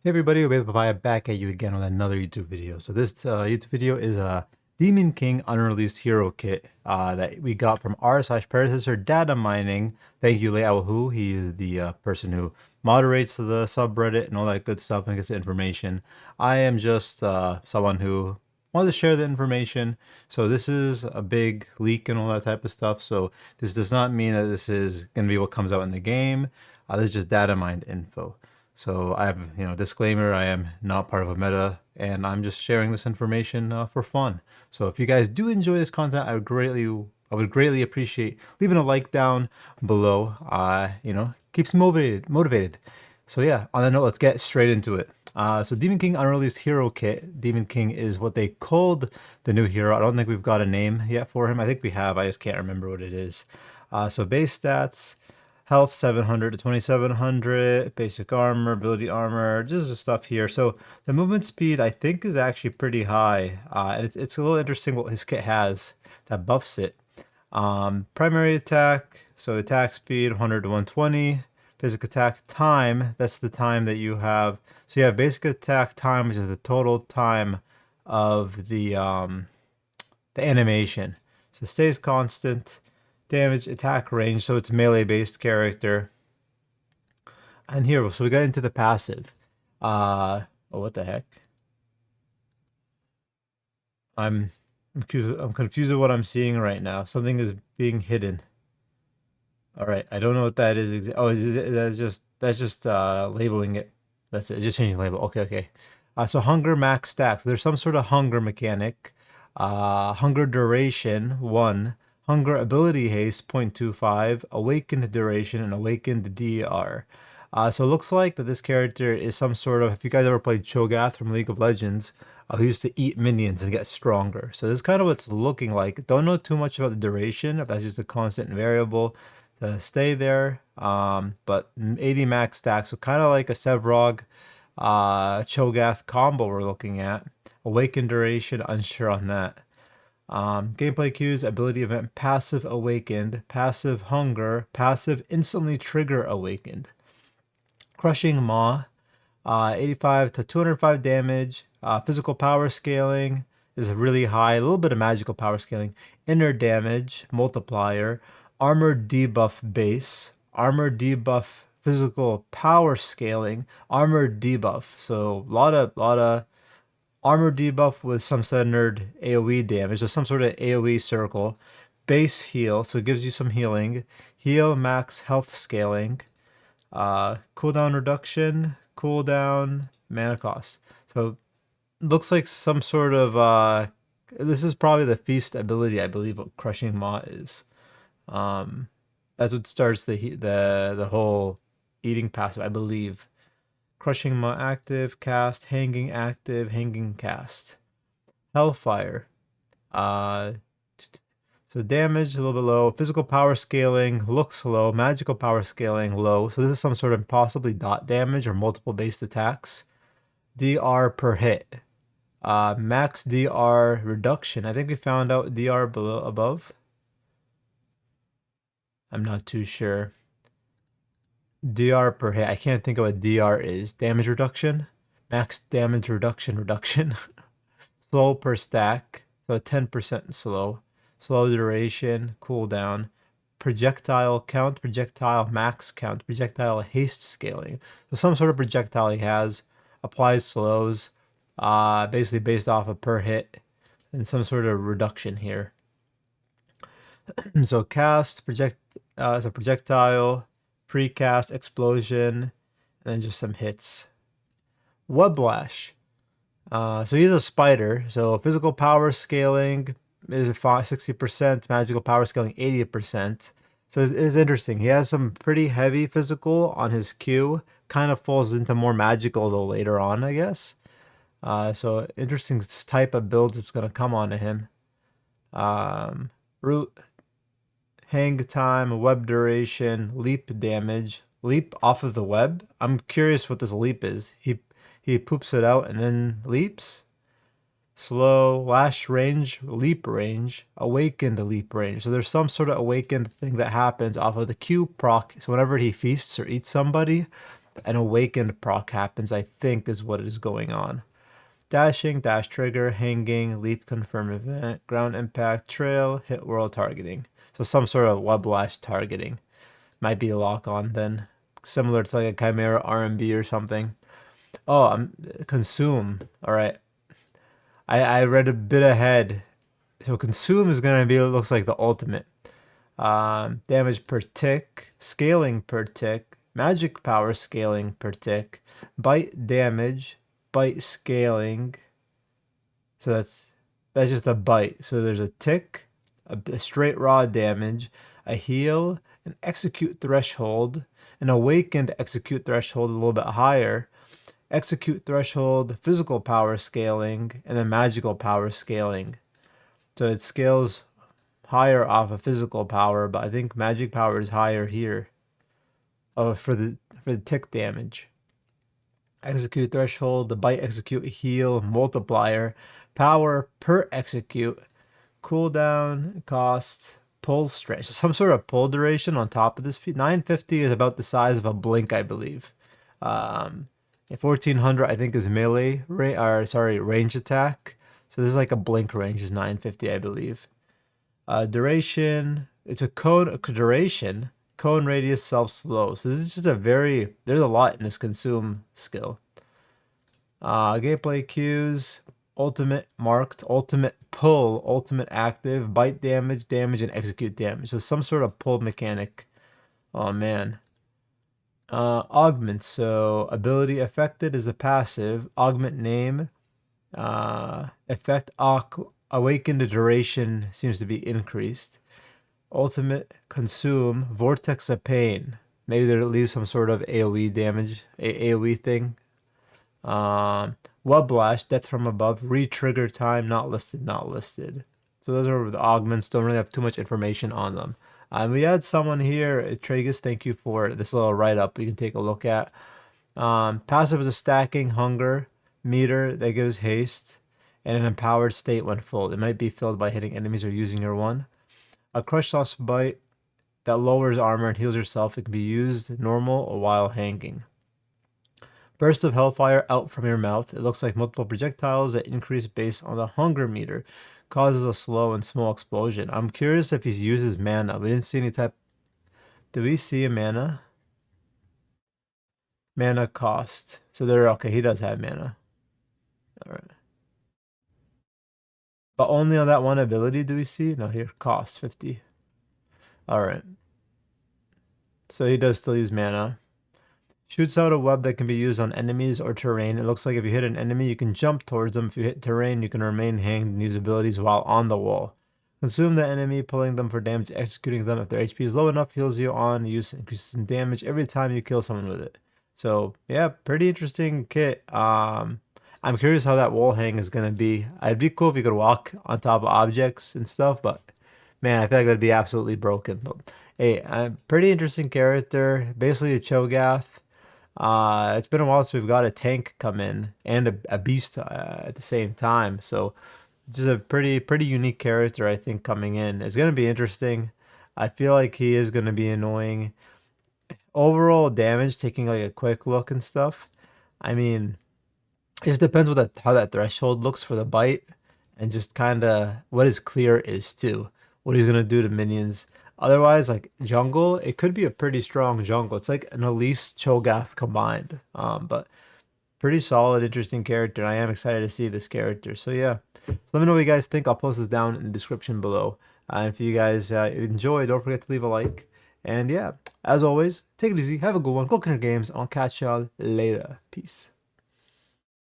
Hey everybody, Papaya back at you again with another YouTube video. So this YouTube video is a Demon King Unreleased Hero Kit that we got from r/Predecessor Data Mining. Thank you, Leawahu. He is the person who moderates the subreddit and all that good stuff and gets the information. I am just someone who wanted to share the information. So this is a big leak and all that type of stuff. So this does not mean that this is going to be what comes out in the game. This is just data mined info. So I have, disclaimer, I am not part of a meta and I'm just sharing this information for fun. So if you guys do enjoy this content, I would greatly appreciate leaving a like down below. Keeps me motivated. So yeah, on that note, let's get straight into it. So Demon King Unreleased Hero Kit. Demon King is what they called the new hero. I don't think we've got a name yet for him. I think we have, I just can't remember what it is. So base stats. Health 700 to 2700, basic armor, ability armor, just stuff here. So the movement speed I think is actually pretty high. And it's a little interesting what his kit has that buffs it. Primary attack, so attack speed 100 to 120. Basic attack time, that's the time that you have. So you have basic attack time, which is the total time of the animation. So it stays constant. Damage, attack range, so it's melee based character. And here, so we got into the passive. Oh, what the heck? I'm confused with what I'm seeing right now. Something is being hidden. All right, I don't know what that is. Oh, that's just labeling it. That's it. Just changing label. Okay. So hunger max stacks. There's some sort of hunger mechanic. Hunger duration 1. Hunger ability haste 0.25, awakened duration, and awakened DR. So it looks like that this character is some sort of, if you guys ever played Cho'Gath from League of Legends, who used to eat minions and get stronger. So this is kind of what it's looking like. Don't know too much about the duration, if that's just a constant variable to stay there. But 80 max stack, so kind of like a Sevrog Cho'Gath combo we're looking at. Awakened duration, unsure on that. Gameplay cues, ability event, passive awakened, passive hunger, passive instantly trigger awakened. Crushing Maw, 85 to 205 damage. Physical power scaling is really high, a little bit of magical power scaling. Inner damage, multiplier. Armor debuff base, armor debuff physical power scaling, armor debuff. So a lot of armor debuff with some centered AoE damage, or some sort of AoE circle. Base heal, so it gives you some healing. Heal max health scaling. Cooldown reduction, cooldown, mana cost. So looks like some sort of this is probably the feast ability, I believe, what Crushing Maw is. That's what starts the whole eating passive, I believe. Crushing Maw active, cast, hanging active, hanging cast. Hellfire. So damage a little bit low. Physical power scaling looks low. Magical power scaling low. So this is some sort of possibly dot damage or multiple based attacks. DR per hit. Max DR reduction. I think we found out DR above. I'm not too sure. DR per hit. I can't think of what DR is. Damage reduction. Max damage reduction. Slow per stack. So 10% slow. Slow duration. Cooldown. Projectile count. Projectile max count. Projectile haste scaling. So some sort of projectile he has. Applies slows. Basically based off of per hit. And some sort of reduction here. So cast. So projectile. Precast, explosion, and then just some hits. Web lash. So he's a spider. So physical power scaling is 60%, magical power scaling 80%. So it's interesting. He has some pretty heavy physical on his Q. Kind of falls into more magical though later on, I guess. So interesting type of builds it's gonna come onto him. Root. Hang time, web duration, leap damage, leap off of the web. I'm curious what this leap is. He poops it out and then leaps. Slow, lash range, leap range, awakened leap range. So there's some sort of awakened thing that happens off of the Q proc. So whenever he feasts or eats somebody, an awakened proc happens, I think is what is going on. Dashing, dash trigger, hanging, leap confirm event, ground impact, trail, hit world targeting. So some sort of web lash targeting. Might be a lock on then. Similar to like a Chimera RMB or something. Oh, I'm consume. Alright. I read a bit ahead. So consume is gonna be, it looks like the ultimate. Damage per tick, scaling per tick, magic power scaling per tick, bite damage, bite scaling. So that's just a bite. So there's a tick, a straight raw damage, a heal, an execute threshold, an awakened execute threshold a little bit higher, execute threshold, physical power scaling, and then magical power scaling. So it scales higher off of physical power, but I think magic power is higher here. Oh, for the tick damage. Execute threshold, the bite, execute, heal, multiplier, power per execute, cooldown, cost, pull strength. So some sort of pull duration on top of this. 950 is about the size of a blink, I believe. 1400 I think is melee, range attack. So this is like a blink range is 950, I believe. Duration, it's a cone duration, cone radius, self slow. So this is just there's a lot in this consume skill. Gameplay cues, ultimate marked, ultimate pull, ultimate active, bite damage, and execute damage. So some sort of pull mechanic. Oh man. Augment, so ability affected is the passive, augment name, effect awakened duration seems to be increased. Ultimate consume, vortex of pain. Maybe they'll leave some sort of AoE damage, AoE thing. Web lash, death from above, re-trigger time, not listed. So those are the augments, don't really have too much information on them. We had someone here, Tragus, thank you for this little write-up you can take a look at. Passive is a stacking hunger meter that gives haste and an empowered state when full. It might be filled by hitting enemies or using your one. A crush sauce bite that lowers armor and heals yourself. It can be used normal or while hanging. Burst of Hellfire out from your mouth. It looks like multiple projectiles that increase based on the hunger meter. Causes a slow and small explosion. I'm curious if he uses mana. We didn't see any type. Did we see a mana? Mana cost. So there, okay, he does have mana. Alright. But only on that one ability do we see? No, here, cost 50. Alright. So he does still use mana. Shoots out a web that can be used on enemies or terrain. It looks like if you hit an enemy, you can jump towards them. If you hit terrain, you can remain hanged and use abilities while on the wall. Consume the enemy, pulling them for damage, executing them. If their HP is low enough, heals you on use, increases in damage every time you kill someone with it. So yeah, pretty interesting kit. I'm curious how that wall hang is gonna be. It'd be cool if you could walk on top of objects and stuff, but man, I feel like that'd be absolutely broken. But hey, pretty interesting character. Basically a Cho'Gath. It's been a while since we've got a tank come in and a beast at the same time. So just a pretty unique character, I think, coming in. It's going to be interesting. I feel like he is going to be annoying. Overall damage, taking like a quick look and stuff. I mean, it just depends what how that threshold looks for the bite and just kind of what his clear is too. What he's going to do to minions. Otherwise, like jungle, it could be a pretty strong jungle. It's like an Elise Cho'Gath combined. But pretty solid, interesting character. I am excited to see this character. So yeah, so let me know what you guys think. I'll post it down in the description below. If you guys enjoy, don't forget to leave a like. And yeah, as always, take it easy, have a good one, go Kinder Games, and I'll catch y'all later. Peace.